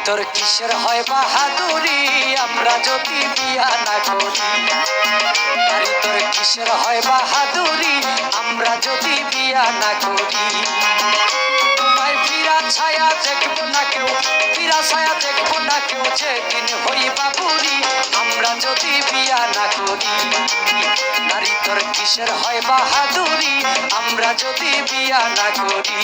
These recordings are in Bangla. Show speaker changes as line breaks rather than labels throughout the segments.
তোর কিসের হয় বাহাদুরি আমরা যদি বিয়া না করি? নারী তোর কিসের হয় বাহাদুরি আমরা যদি বিয়া না করি? তোমায় ফিরা ছায়া দেখবো না কেউ, ফিরা ছায়া দেখবো না কেউ, যেদিন হইবা বুড়ি আমরা যদি বিয়া না করি। নারী তোর কিসের হয় বাহাদুরি আমরা যদি বিয়া না করি?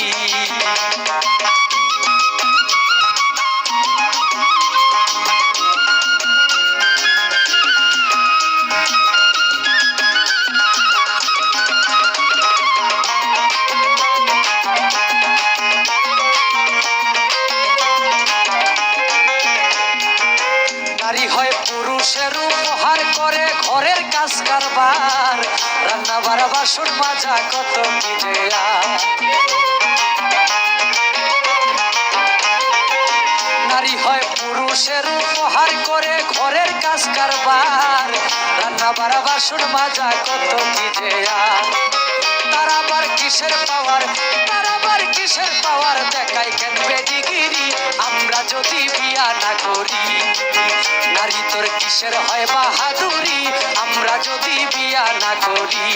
নারী হয় পুরুষের উপহার করে ঘরের কাজ কারবার, রান্না বাড়া বাসন মাজা কত কি যে আর। নারী হয় পুরুষের উপহার করে ঘরের কাজ কারবার, রান্না বাড়া বাসন মাজা কত কি যে আর। তার আবার কিসের পাওয়ার, তার আবার কিসের পাওয়ার, দেখাই কেন বেডিগিরি আমরা যদি বিয়া না করি? নারী তোর কিসের হয় বাহাদুরি আমরা যদি বিয়া না করি?